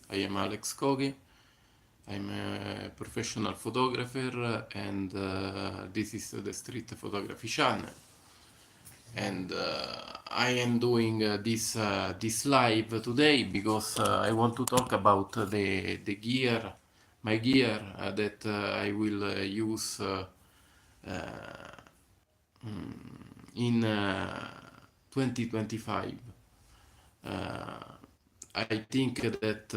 I am Alex Coghe. I'm a professional photographer, and this is the Street Photography channel. And I am doing this live today because I want to talk about the gear, my gear that I will use in 2025. Uh, I think that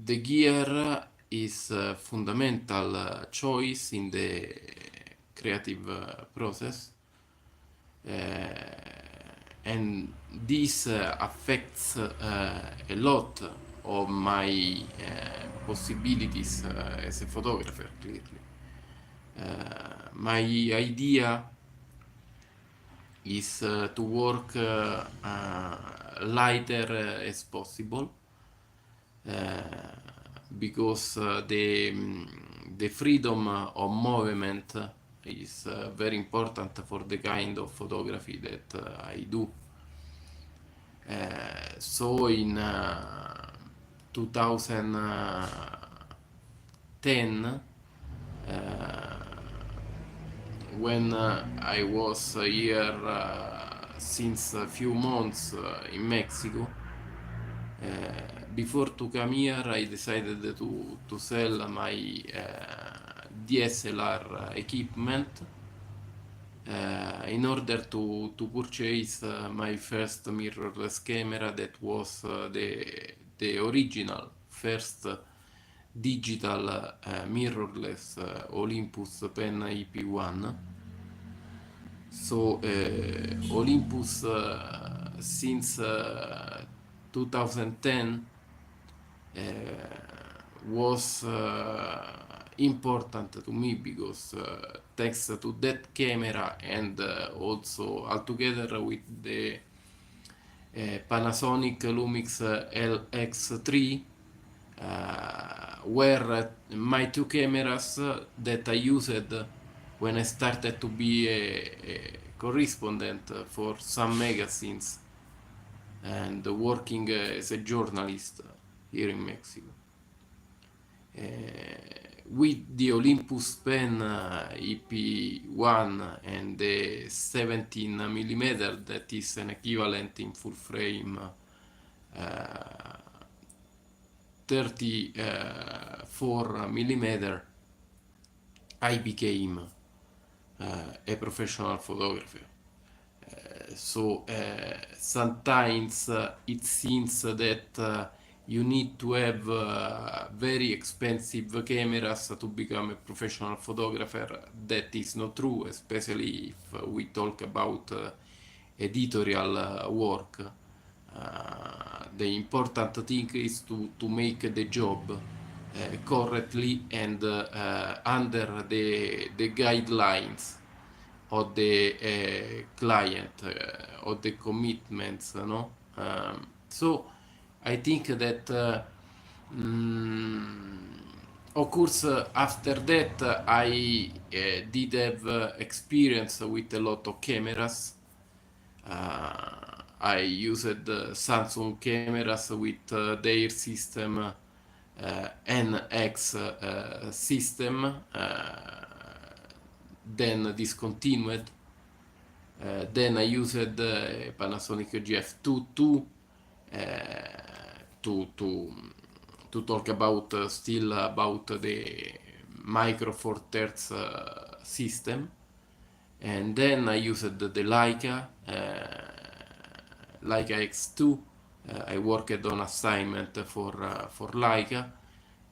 the gear is a fundamental choice in the creative process, and this affects a lot of my possibilities as a photographer, clearly. My idea is to work lighter as possible, because the freedom of movement is very important for the kind of photography that I do. So in 2010, when I was here since a few months in Mexico, before to come here, I decided to sell my DSLR equipment in order to purchase my first mirrorless camera that was the original first digital mirrorless Olympus Pen EP1. So Olympus since 2010 uh, was important to me because thanks to that camera and also altogether with the Panasonic Lumix LX3 were my two cameras that I used when I started to be a correspondent for some magazines and working as a journalist here in Mexico. Uh, with the Olympus Pen EP1 and the 17 mm, that is an equivalent in full frame 34 mm, I became a professional photographer. So sometimes it seems that you need to have very expensive cameras to become a professional photographer. That is not true, especially if we talk about editorial work. The important thing is to make the job correctly and under the guidelines of the client, of the commitments, no? So I think that of course after that I did have experience with a lot of cameras. I used Samsung cameras with their system NX system, then discontinued. Then I used Panasonic GF22 to talk about still about the Micro Four Thirds system, and then I used the Leica X2. I worked on assignment for Leica,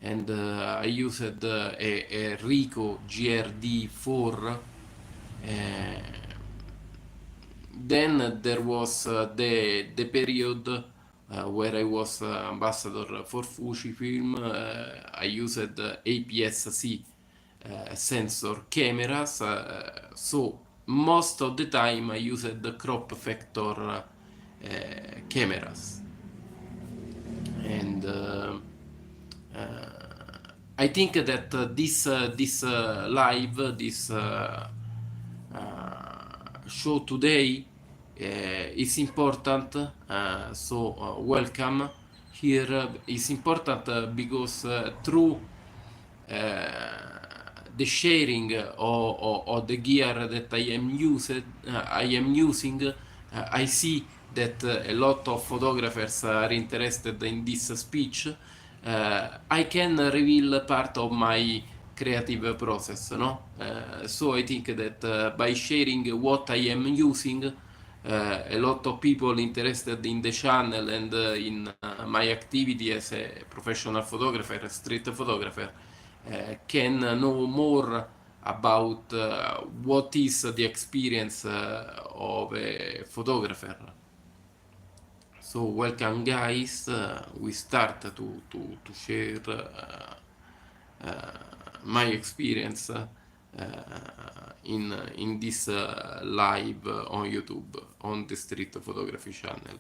and I used a Ricoh GRD4. Then there was the period where I was ambassador for Fujifilm. I used APS-C sensor cameras, so most of the time I used the crop factor cameras, and I think that this live, this show today is important. So welcome here is important because through the sharing of the gear that I am using, I see that a lot of photographers are interested in this speech. I can reveal part of my creative process, no? So I think that by sharing what I am using, a lot of people interested in the channel and in my activity as a professional photographer, a street photographer, can know more about what is the experience of a photographer. So welcome guys, we start to share my experience in this live on YouTube on the street photography channel.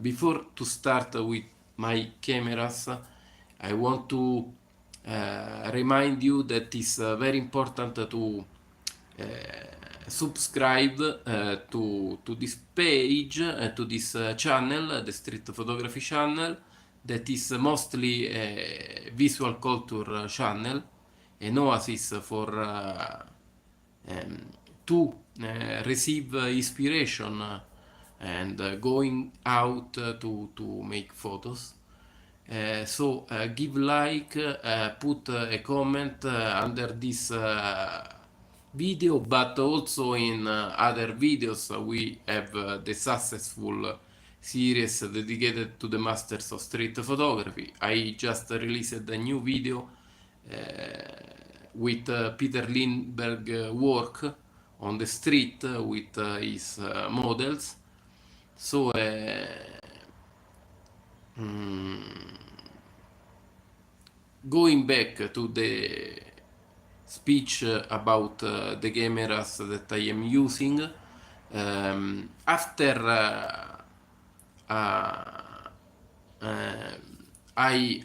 Before to start with my cameras, I want to remind you that it's very important to uh, subscribe to this page, to this channel, the street photography channel, that is mostly a visual culture channel, an oasis for um, to receive inspiration and going out to make photos. So give like, put a comment under this video, but also in other videos we have the successful series dedicated to the masters of street photography. I just released a new video uh, with Peter Lindbergh work on the street with his models. So going back to the speech about the cameras that I am using, after uh, I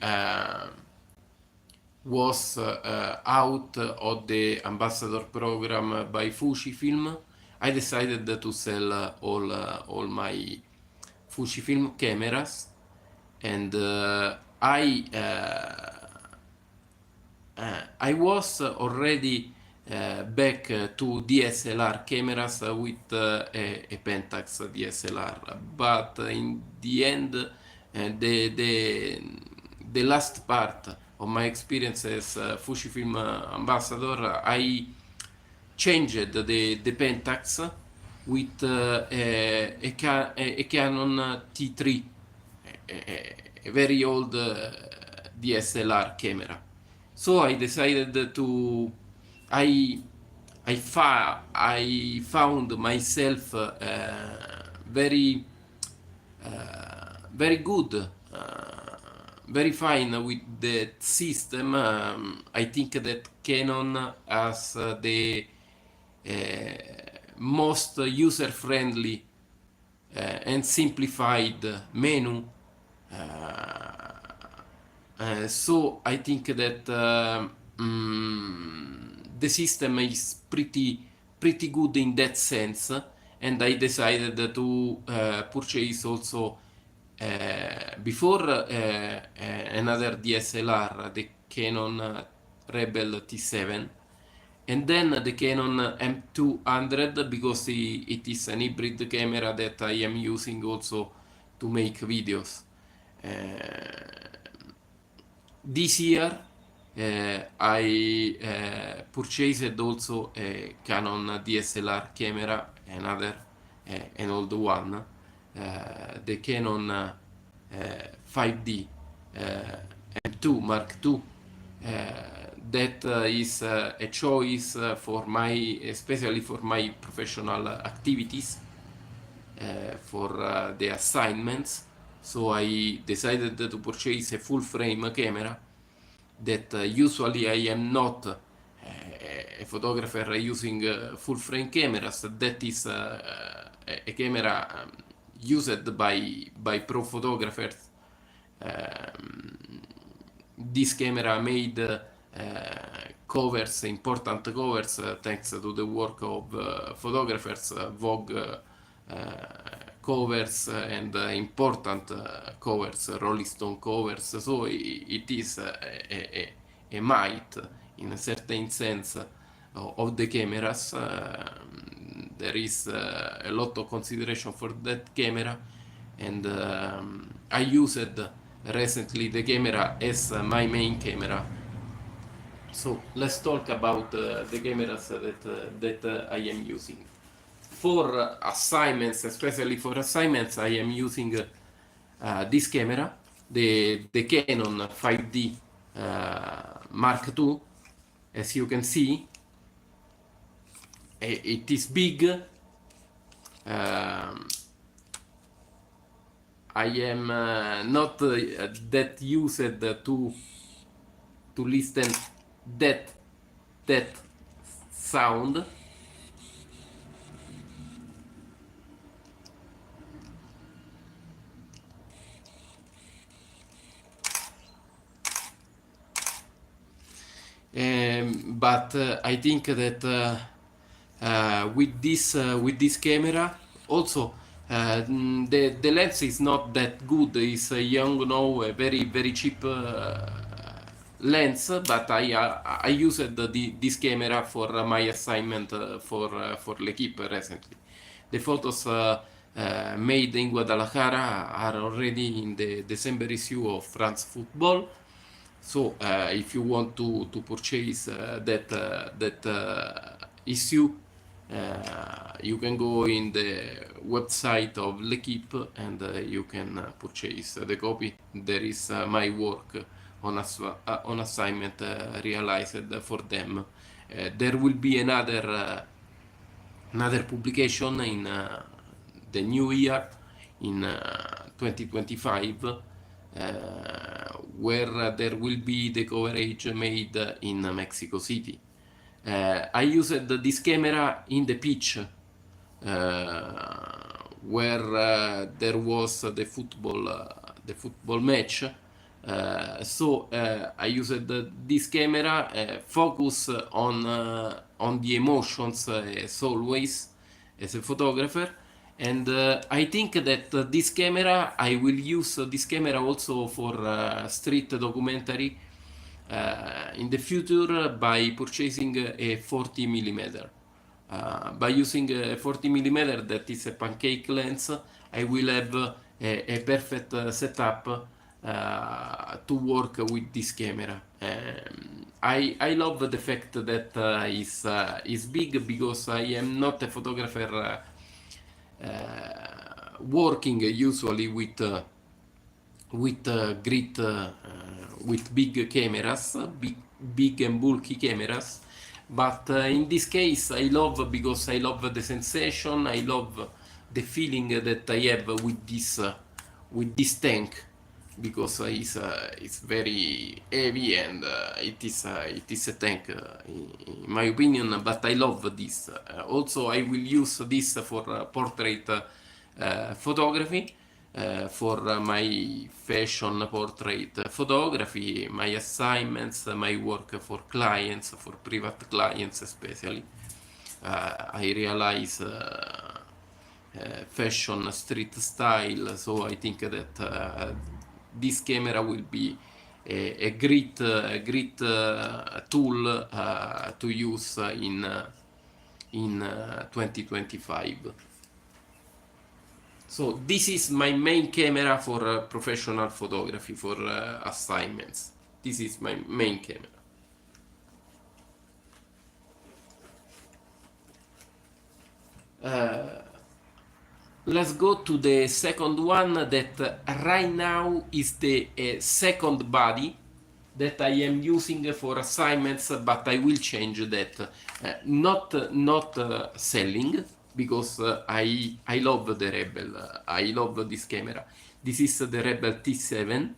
was out of the ambassador program by Fujifilm, I decided to sell all my Fujifilm cameras, and I was already back to DSLR cameras with a Pentax DSLR, but in the end, the last part of my experience as Fujifilm ambassador, I changed the Pentax with a Canon T3, a very old DSLR camera. So I decided to I I found myself very very good, very fine with the system. I think that Canon has uh, most user-friendly and simplified menu. So I think that the system is pretty good in that sense, and I decided to purchase also before another DSLR, the Canon Rebel T7, and then the Canon M200 because it is an hybrid camera that I am using also to make videos. This year I purchased also a Canon DSLR camera, another an old one, the Canon 5D M2 Mark II. That is a choice for my, especially for my professional activities, for the assignments. So I decided to purchase a full frame camera that usually I am not a photographer using full frame cameras. That is a camera used by pro photographers. This camera made covers, important covers, thanks to the work of photographers, Vogue covers and important covers, Rolling Stone covers. So it is a might in a certain sense of the cameras. There is a lot of consideration for that camera, and I used recently the camera as my main camera. So let's talk about the cameras that I am using. For assignments, especially for assignments, I am using this camera, the Canon 5D Mark II. As you can see, it is big. I am not that used to listen that sound. But I think that with this camera also the lens is not that good. It's a Yongnuo, a very cheap lens, but I used this camera for my assignment for l'Equipe recently. The photos made in Guadalajara are already in the December issue of France Football. So if you want to purchase that issue, you can go in the website of l'Equipe and you can purchase the copy. There is my work on assignment realized for them. There will be another publication in the new year in 2025 where there will be the coverage made in Mexico City. I used this camera in the pitch where there was the football match. So I used this camera focus on the emotions as always as a photographer, and I think that this camera I will use this camera also for street documentary in the future by purchasing a 40 millimeter. By using a 40 millimeter that is a pancake lens, I will have a perfect setup to work with this camera. I love the fact that is big because I am not a photographer working usually with big cameras, big and bulky cameras. But in this case, I love because I love the sensation. I love the feeling that I have with this tank, because it's very heavy and it is a tank in my opinion. But I love this. Also, I will use this for portrait photography. For my fashion portrait photography, my assignments, my work for clients, for private clients especially. I realize fashion street style, so I think that this camera will be a great tool to use in 2025. So this is my main camera for professional photography, for assignments. This is my main camera. Let's go to the second one that right now is the second body that I am using for assignments, but I will change that. Not selling, because I love the Rebel. I love this camera. This is the Rebel T7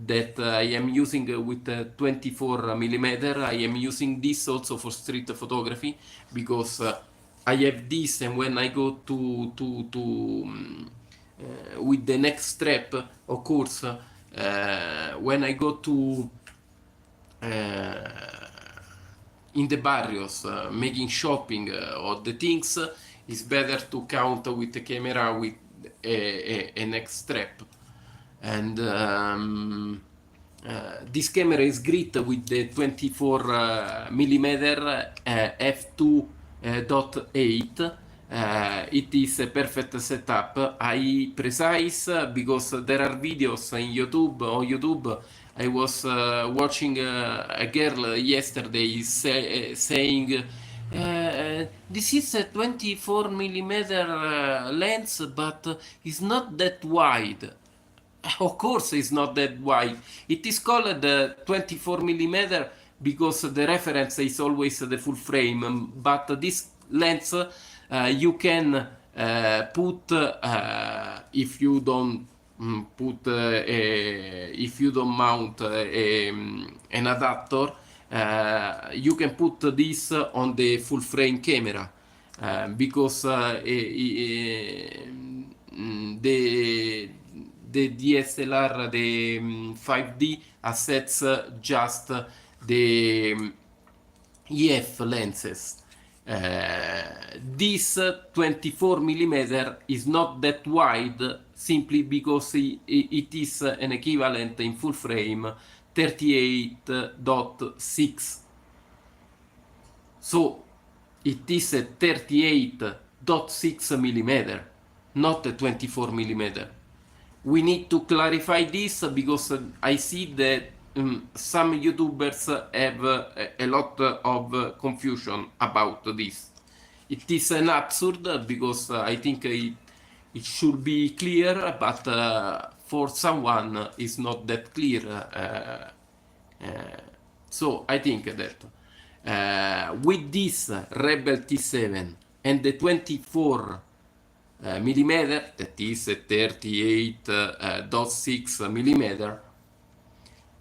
that I am using with 24 millimeter. I am using this also for street photography because I have this, and when I go to with the next step, of course, when I go to in the barrios making shopping or the things, it's better to count with the camera with a neck strap. And this camera is great with the 24 millimeter f2.8. It is a perfect setup. I precise because there are videos in YouTube. On YouTube, I was watching a girl yesterday saying. This is a 24 millimeter lens, but it's not that wide. Of course, it's not that wide. It is called 24 millimeter because the reference is always the full frame. But this lens you can put if you don't if you don't mount an adapter. You can put this on the full frame camera because the DSLR, the 5D accepts just the EF lenses. This 24 millimeter is not that wide simply because it is an equivalent in full frame 38.6. So it is a 38.6 millimeter, not a 24 millimeter. We need to clarify this because I see that some YouTubers have a lot of confusion about this. It is an absurd because I think it should be clear, but for someone it's not that clear. So I think that with this Rebel T7 and the 24 millimeter, that is a 38.6 millimeter,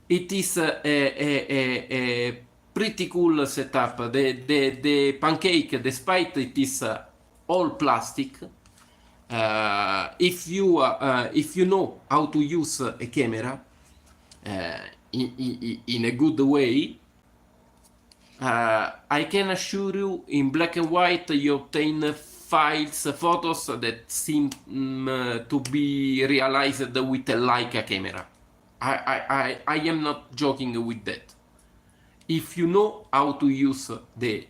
it is a pretty cool setup. The pancake, despite it is all plastic, if you know how to use a camera in a good way, I can assure you, in black and white, you obtain photos that seem to be realized with a Leica camera. I am not joking with that. If you know how to use the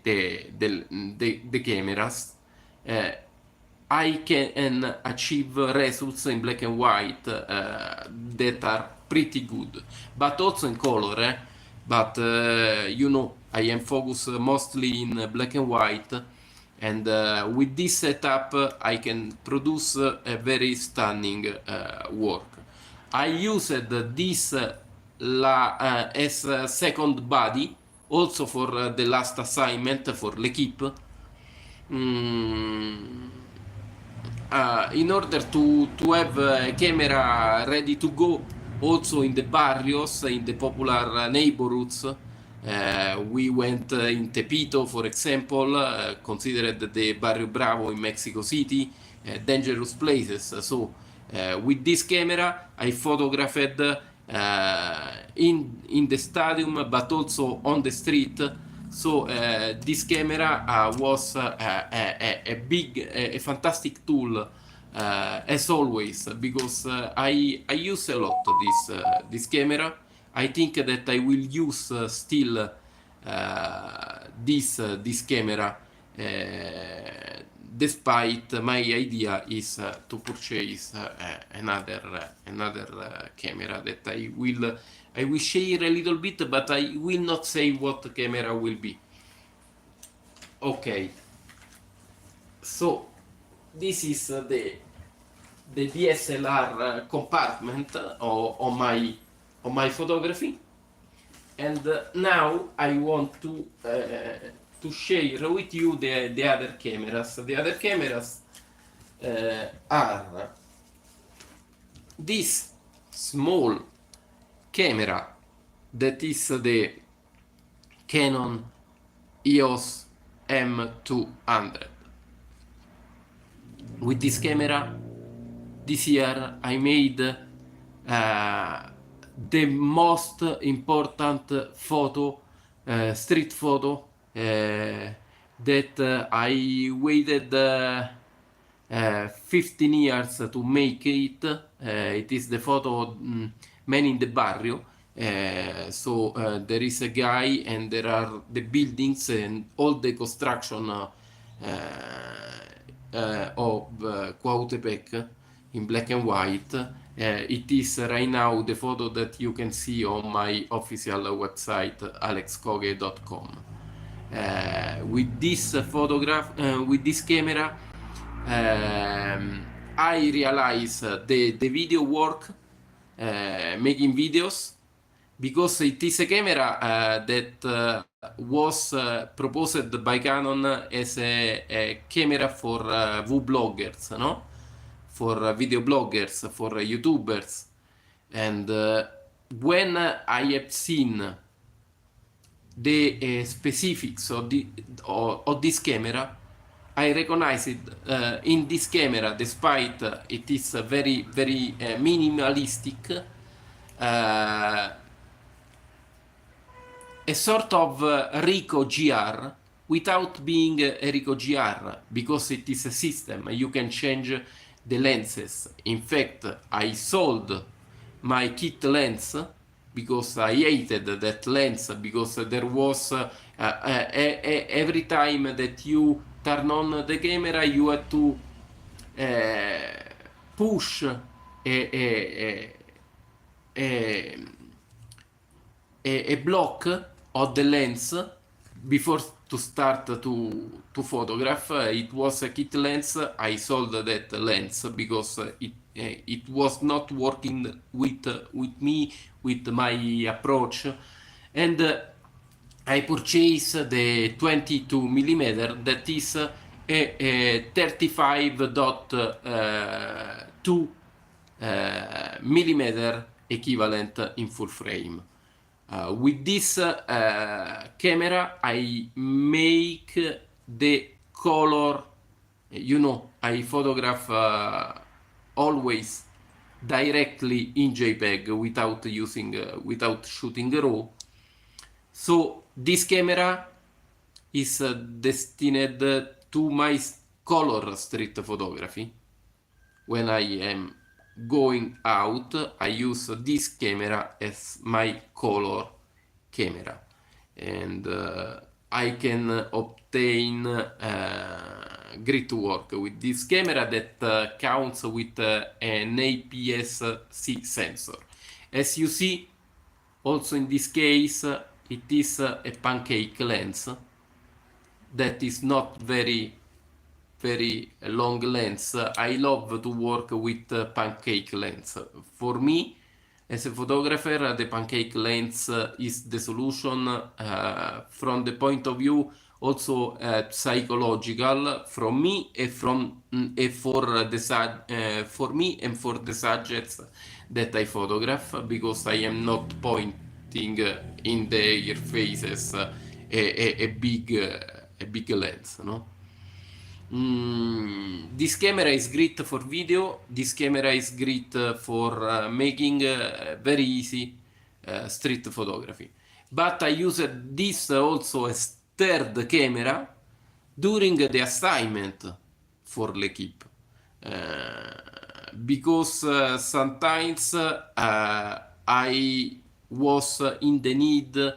cameras, I can achieve results in black and white that are pretty good, but also in color. But you know, I am focused mostly in black and white, and with this setup I can produce a very stunning work. I used this as a second body also for the last assignment for l'Equipe. In order to have a camera ready to go also in the barrios, in the popular neighborhoods. We went in Tepito, for example, considered the Barrio Bravo in Mexico City, dangerous places. So with this camera I photographed in the stadium but also on the street. So this camera was a fantastic tool as always, because I use a lot this camera. I think that I will use still this camera, despite my idea is to purchase another camera that I will share a little bit, but I will not say what the camera will be. Okay, so this is the DSLR compartment on my photography, and now I want to share with you the other cameras. The other cameras are this small camera that is the Canon EOS M200. With this camera this year I made the most important photo, street photo, that I waited 15 years to make it. It is the photo Man in the Barrio. There is a guy and there are the buildings and all the construction of Coautepec in black and white. It is right now the photo that you can see on my official website alexcoghe.com. With this photograph, with this camera, I realize the video work, making videos, because it is a camera that was proposed by Canon as a camera for vloggers, no? For video bloggers, for YouTubers. And when I have seen the specifics of this camera, I recognize it in this camera, despite it is very, very minimalistic, a sort of Ricoh GR without being a Ricoh GR, because it is a system. You can change the lenses. In fact, I sold my kit lens because I hated that lens, because there was every time that you turn on the camera you had to push a, a block of the lens before to start to photograph. It was a kit lens. I sold that lens because it was not working with me, with my approach, and I purchased the 22 millimeter, that is a 35.2 millimeter equivalent in full frame. With this camera I make the color, I photograph always directly in JPEG without shooting RAW. So this camera is destined to my color street photography. When I am going out, I use this camera as my color camera, and I can obtain great work with this camera that counts with an APS-C sensor. As you see, also in this case, it is a pancake lens that is not very long lens. I love to work with pancake lens. For me, as a photographer, the pancake lens is the solution from the point of view also psychological, from me and for me and for the subjects that I photograph, because I am not pointing in their faces a big lens, no? This camera is great for video. This camera is great for making very easy street photography. But I used this also as third camera during the assignment for l'equipe. Because sometimes I was in the need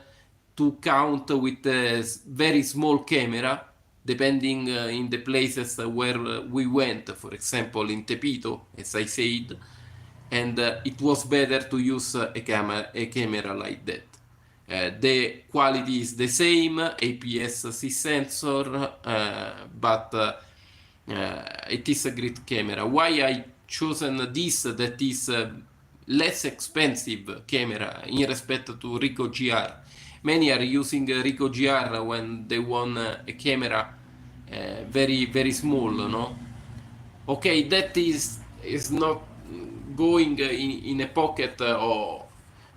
to count with a very small camera, depending in the places where we went, for example in Tepito, as I said, and it was better to use a camera like that. The quality is the same, APS-C sensor, but it is a great camera. Why I chosen this, that is less expensive camera in respect to Ricoh GR? Many are using Ricoh GR when they want a camera very small, no? Okay, that is not going in a pocket or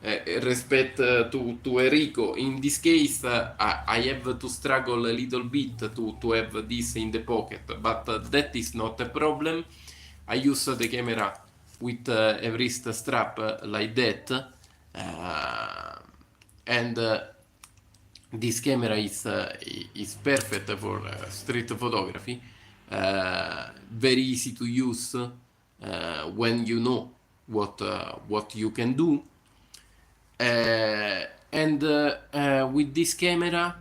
respect to a Ricoh. In this case, I have to struggle a little bit to have this in the pocket, but that is not a problem. I use the camera with a wrist strap like that, and this camera is perfect for street photography, very easy to use when you know what you can do. And with this camera,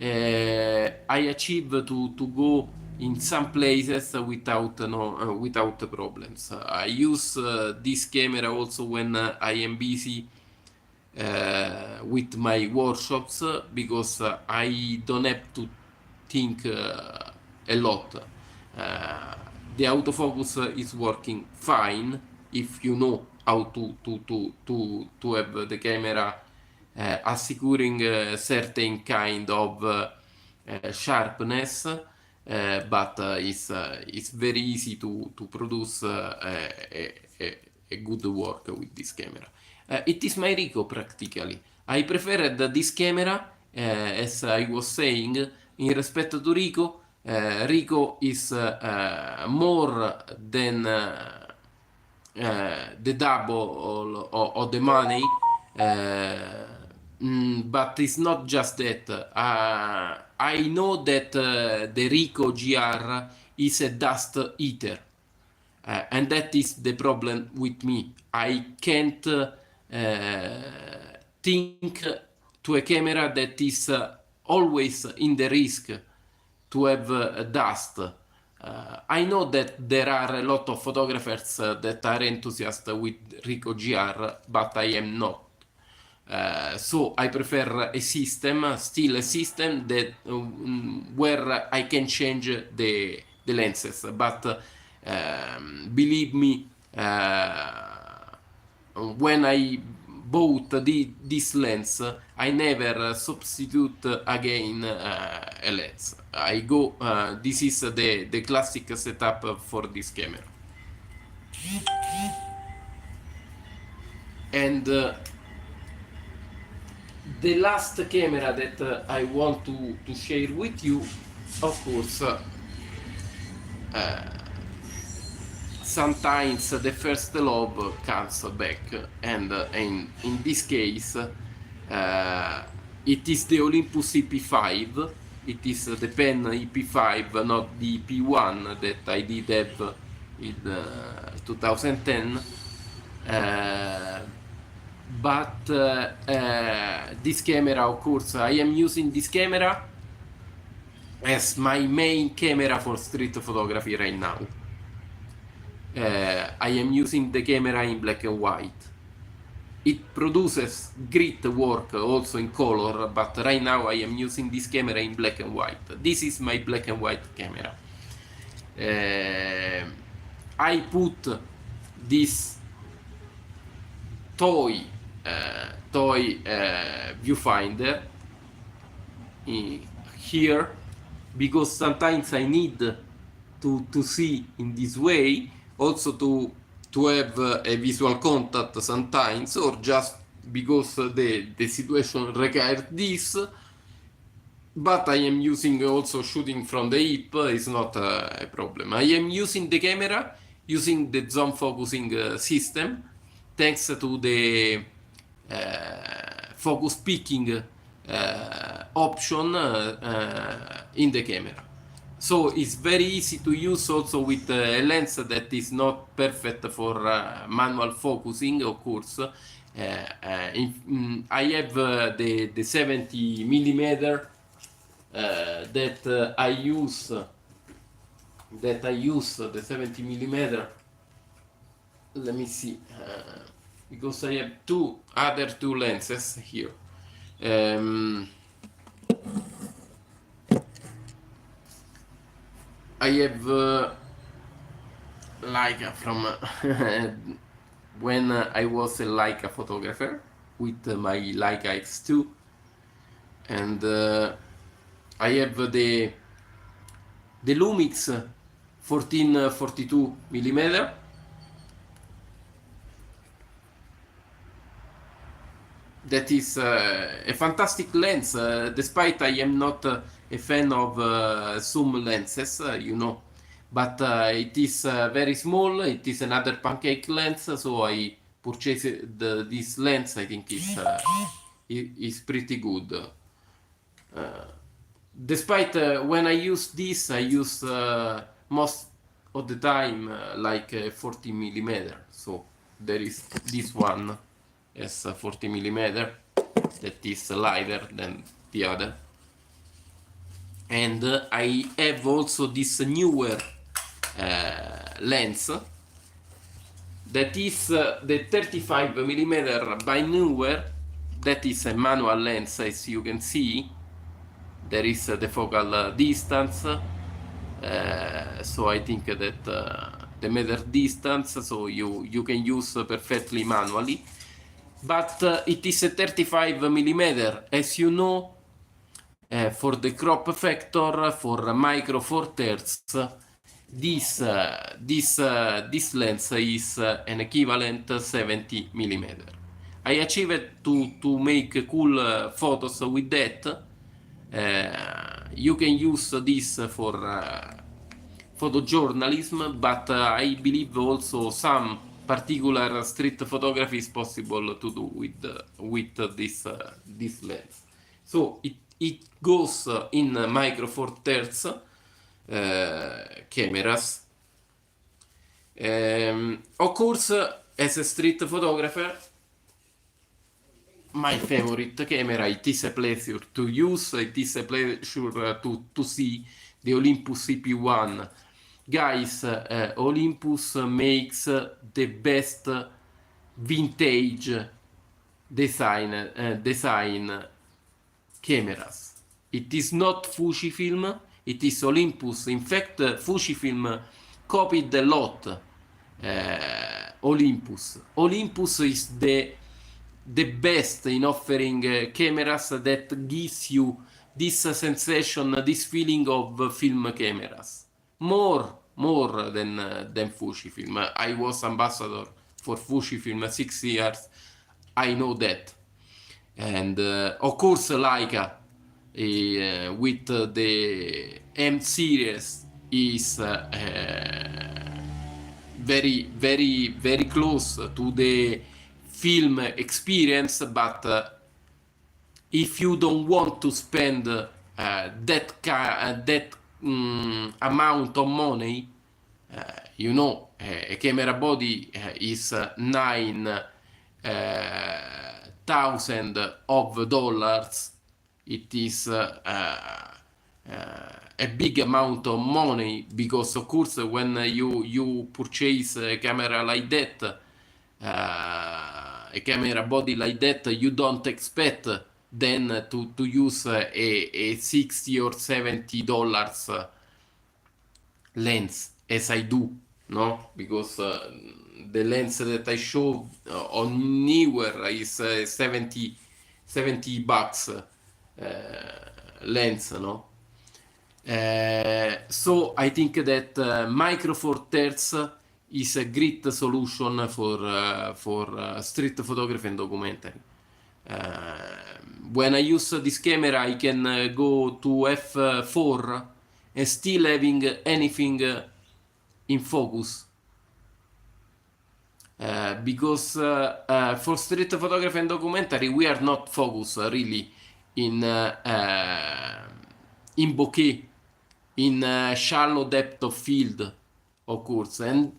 I achieve to go in some places without no without problems. I use this camera also when I am busy with my workshops, because I don't have to think a lot. Uh, the autofocus is working fine if you know how to have the camera assuring a certain kind of sharpness, but it's very easy to produce a good work with this camera. It is my Ricoh practically. I preferred this camera, as I was saying, in respect to Ricoh. Ricoh is more than the double of the money, but it's not just that. I know that the Ricoh GR is a dust eater. And that is the problem with me. I can't think to a camera that is always in the risk to have dust. I know that there are a lot of photographers that are enthusiastic with Ricoh GR, but I am not. So I prefer a system, still a system that where I can change the lenses. But believe me, when I bought this lens, I never substitute again a lens. I go. This is the classic setup for this camera, and the last camera that I want to share with you, of course, sometimes the first love comes back, and in this case, it is the Olympus EP5. It is the pen EP5, not the EP1 that I did have in 2010. But this camera, of course, I am using this camera as my main camera for street photography right now. I am using the camera in black and white. It produces great work also in color, but right now I am using this camera in black and white. This is my black and white camera. I put this toy viewfinder here because sometimes I need to see in this way, also to have a visual contact sometimes, or just because the situation requires this. But I am using also shooting from the hip, is not a problem. I am using the camera using the zone focusing system, thanks to the focus picking option in the camera. So it's very easy to use also with a lens that is not perfect for manual focusing, of course. I have the 70 millimeter that I use the 70 millimeter. Let me see, because I have two lenses here. I have Leica from when I was a Leica photographer with my Leica X2, and I have the Lumix 1442 millimeter. That is a fantastic lens, despite I am not a fan of zoom lenses, but it is very small. It is another pancake lens, so I purchased this lens. I think is pretty good. Despite when I use this, I use most of the time like 40 millimeter. So there is this one as 40 millimeter that is lighter than the other. And I have also this newer lens that is the 35 millimeter by newer. That is a manual lens, as you can see. There is the focal distance, so I think that the meter distance, so you can use perfectly manually, but it is a 35 millimeter, as you know. For the crop factor for micro four thirds, this lens is an equivalent 70 millimeter. I achieved to make cool photos with that. You can use this for photojournalism, but I believe also some particular street photography is possible to do with this lens. So it goes in micro four thirds cameras. Of course, as a street photographer, my favorite camera, it is a pleasure to use, it is a pleasure to see the Olympus CP1. Guys, Olympus makes the best vintage design cameras. It is not Fujifilm, it is Olympus. In fact, Fujifilm copied a lot Olympus. Olympus is the best in offering cameras that gives you this sensation, this feeling of film cameras. More than Fujifilm. I was ambassador for Fujifilm 6 years. I know that. And of course Leica with the M series is very close to the film experience, but if you don't want to spend that amount of money, you know, a camera body is 9,000 of dollars. It is a big amount of money, because of course when you purchase a camera like that, a camera body like that, you don't expect then to use a 60 or 70 dollars lens, as I do, no? Because the lens that I show on newer is 70 bucks lens, no? So I think that micro four thirds is a great solution for street photography and documentary. When I use this camera, I can go to f4 and still having anything in focus. Because for street photography and documentary, we are not focused really in bokeh, in shallow depth of field, of course, and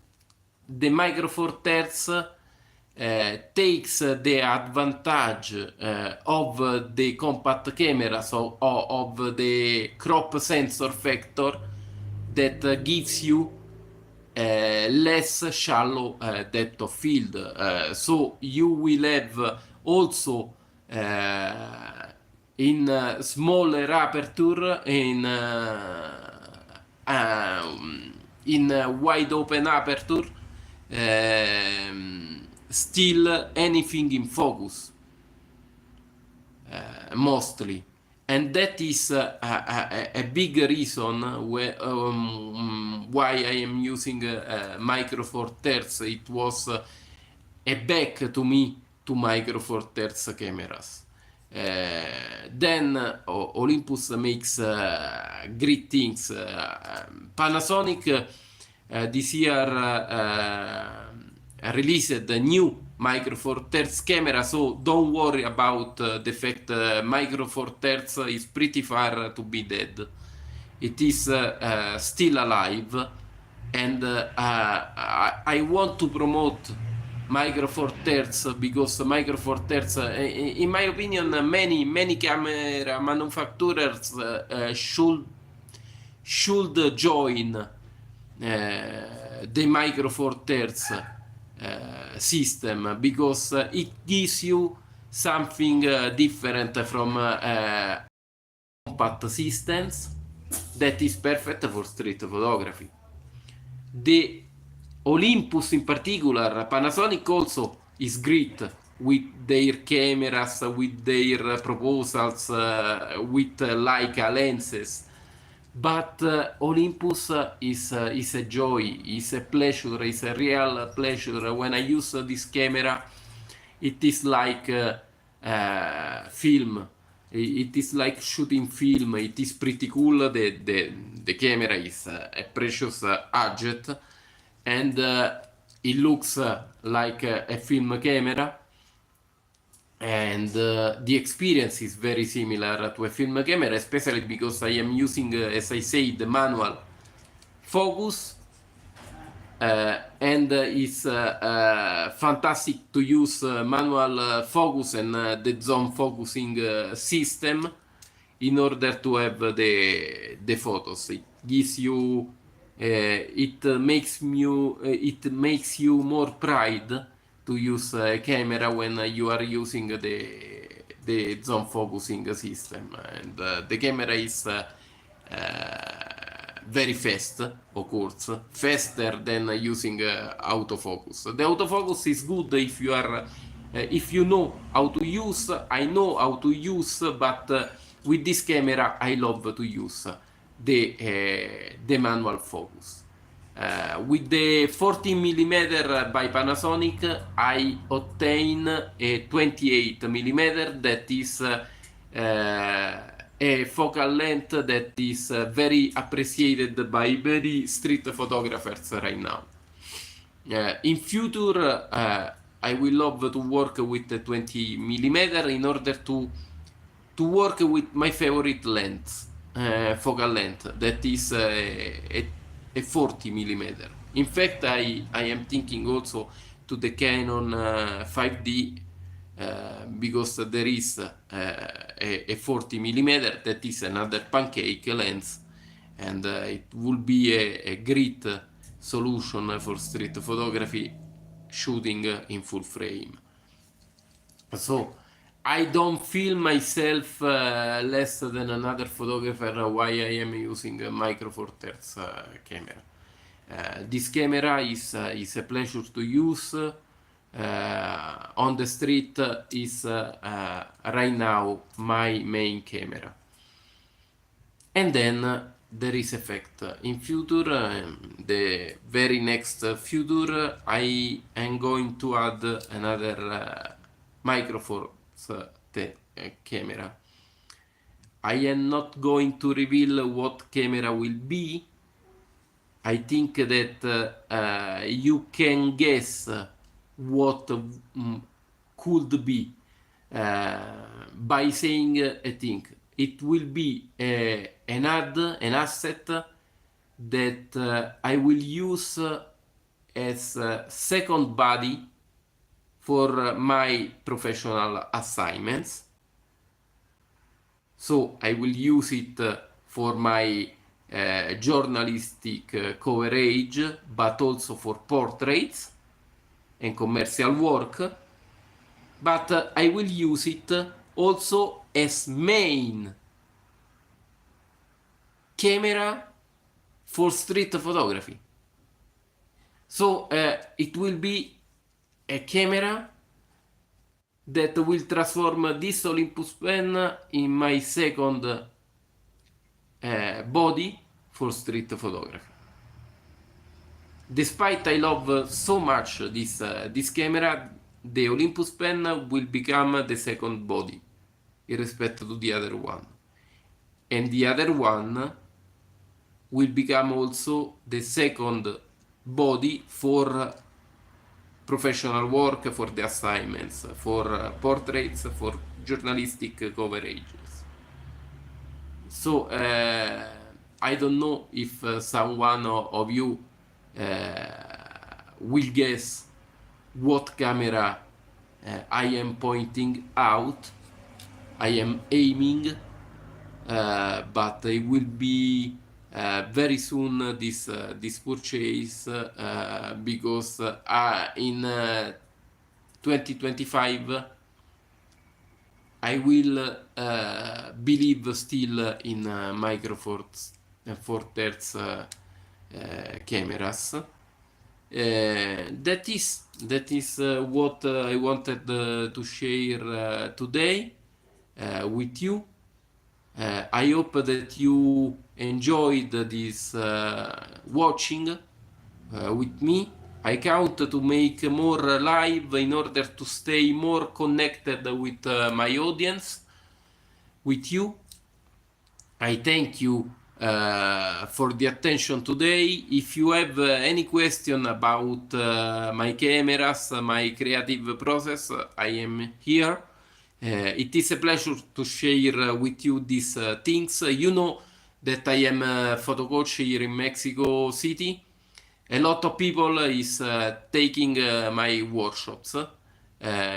the micro four thirds takes the advantage of the compact cameras, of the crop sensor factor that gives you less shallow depth of field. So you will have also in smaller aperture, in wide open aperture, still anything in focus, mostly. And that is a big reason why I am using micro four thirds. It was a back to me to micro four thirds cameras. Then Olympus makes great things. Panasonic this year released a new Micro Four Thirds camera, so don't worry about the fact Micro Four Thirds is pretty far to be dead. It is still alive, and I want to promote Micro Four Thirds because Micro Four Thirds, in my opinion, many camera manufacturers should join the Micro Four Thirds system because it gives you something different from compact systems that is perfect for street photography. The Olympus in particular, Panasonic also is great with their cameras, with their proposals, with Leica lenses. But Olympus is a joy, is a pleasure, is a real pleasure. When I use this camera, it is like film. It is like shooting film. It is pretty cool. The camera is a precious object, and it looks like a film camera, and the experience is very similar to a film camera, especially because I am using, as I said, the manual focus, and it's fantastic to use manual focus and the zone focusing system in order to have the photos. It gives you, it makes you more pride to use a camera when you are using the zone focusing system, and the camera is very fast, of course, faster than using autofocus. The autofocus is good if you are if you know how to use. I know how to use, but with this camera I love to use the manual focus. With the 14mm by Panasonic, I obtain a 28mm that is a focal length that is very appreciated by very street photographers right now. In future, I will love to work with the 20mm in order to work with my favorite length, focal length, that is a 40mm. In fact, I am thinking also to the Canon 5D because there is a 40mm that is another pancake lens, and it will be a great solution for street photography shooting in full frame. So I don't feel myself less than another photographer why I am using a Micro Four Thirds camera. This camera is a pleasure to use. On the street is right now my main camera. And then there is effect. In future, the very next future, I am going to add another Micro Four camera. I am not going to reveal what camera will be. I think that you can guess what could be by saying a thing. It will be an asset that I will use as a second body for my professional assignments. So I will use it for my journalistic coverage, but also for portraits and commercial work. But I will use it also as main camera for street photography. So it will be a camera that will transform this Olympus pen in my second body for street photography. Despite I love so much this camera, the Olympus pen will become the second body in respect to the other one, and the other one will become also the second body for professional work, for the assignments, for portraits, for journalistic coverages. So I don't know if someone of you will guess what camera I am pointing out, I am aiming, but it will be very soon this purchase because in 2025 I will believe still in micro four thirds cameras. That is what I wanted to share today with you. I hope that you enjoyed this watching with me. I count to make more live in order to stay more connected with my audience, with you. I thank you for the attention today. If you have any question about my cameras, my creative process, I am here. It is a pleasure to share with you these things. You know that I am a photo coach here in Mexico City. A lot of people is taking my workshops.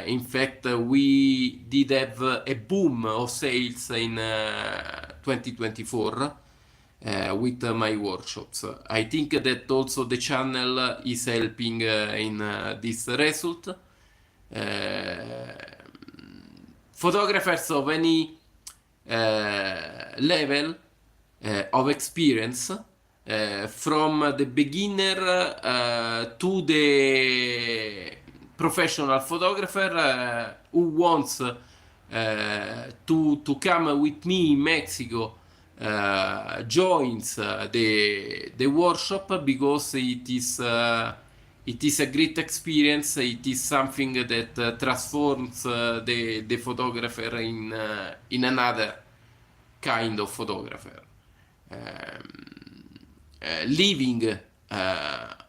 In fact, we did have a boom of sales in 2024 with my workshops. I think that also the channel is helping in this result. Photographers of any level of experience, from the beginner to the professional photographer who wants to come with me in Mexico, joins the workshop, because it is a great experience. It is something that transforms the photographer in another kind of photographer. Leaving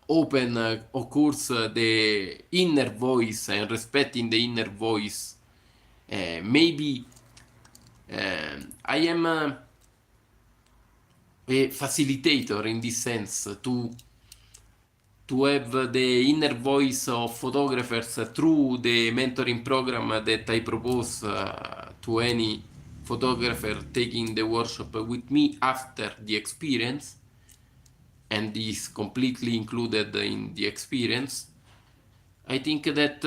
open, of course, the inner voice and respecting the inner voice. Maybe I am a facilitator in this sense, to have the inner voice of photographers through the mentoring program that I propose to any photographer taking the workshop with me after the experience, and is completely included in the experience. I think that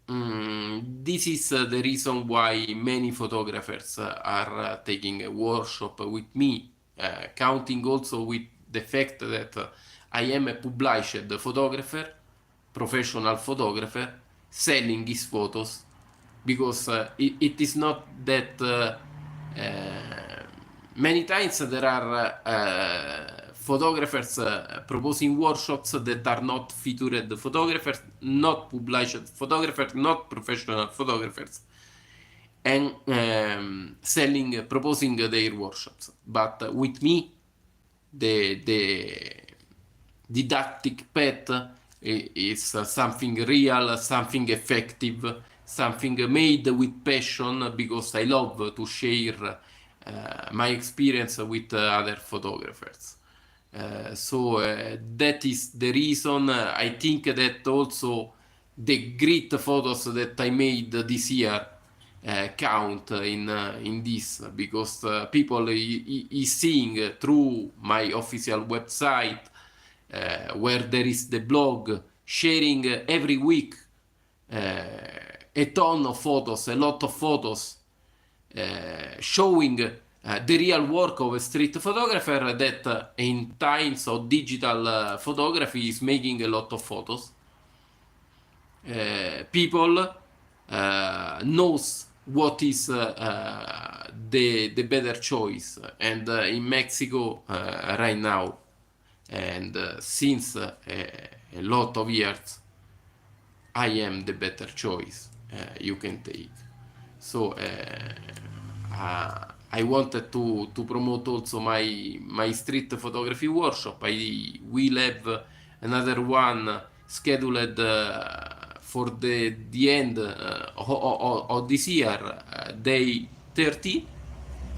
this is the reason why many photographers are taking a workshop with me, counting also with the fact that I am a published photographer, professional photographer, selling his photos, because it is not that many times there are photographers proposing workshops that are not featured photographers, not published photographers, not professional photographers, and proposing their workshops. But with me, the didactic path is something real, something effective, something made with passion, because I love to share my experience with other photographers. So that is the reason. I think that also the great photos that I made this year count in this, because people is seeing through my official website, where there is the blog, sharing every week a ton of photos, a lot of photos, showing the real work of a street photographer that in times of digital photography is making a lot of photos. People knows what is the better choice, and in Mexico right now, and since a lot of years, I am the better choice you can take. So I wanted to promote also my street photography workshop. I will have another one scheduled for the end of this year, day 30.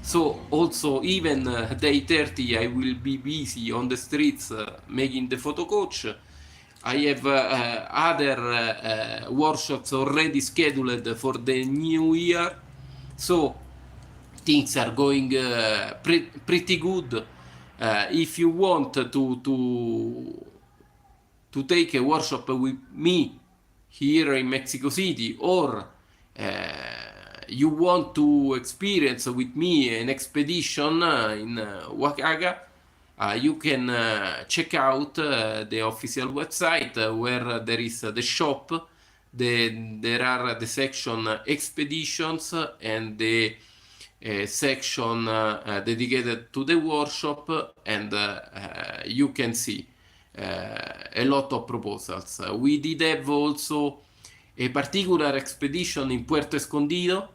So also even day 30 I will be busy on the streets making the photo coach. I have other workshops already scheduled for the new year, so things are going pretty good. If you want to take a workshop with me here in Mexico City, or you want to experience with me an expedition in Oaxaca, you can check out the official website where there is the shop. There are the section expeditions and the section dedicated to the workshop, and you can see a lot of proposals. We did have also a particular expedition in Puerto Escondido.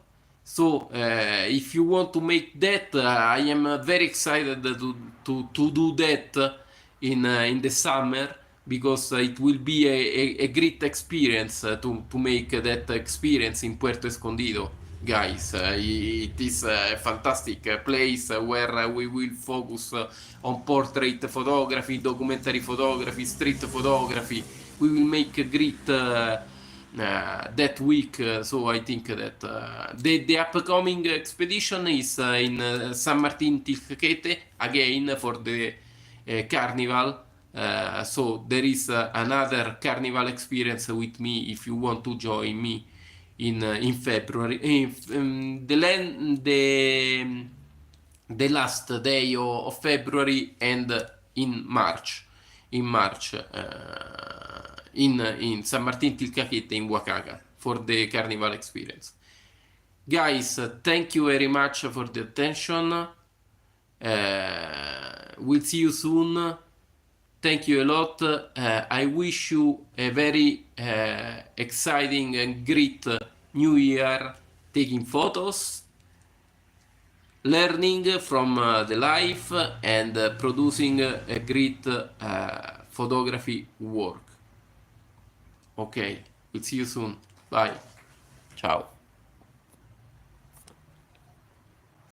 So if you want to make that, I am very excited to do that in the summer, because it will be a great experience to make that experience in Puerto Escondido. Guys, it is a fantastic place where we will focus on portrait photography, documentary photography, street photography. We will make a great that week. So I think that the upcoming expedition is in San Martin Tilquete again for the carnival. So there is another carnival experience with me if you want to join me in February. The last day of February, and in March. In San Martin Tilcaquete in Oaxaca for the carnival experience. Guys, thank you very much for the attention. We'll see you soon. Thank you a lot. I wish you a very exciting and great new year, taking photos, learning from the life, and producing a great photography work. Okay, we'll see you soon. Bye. Ciao.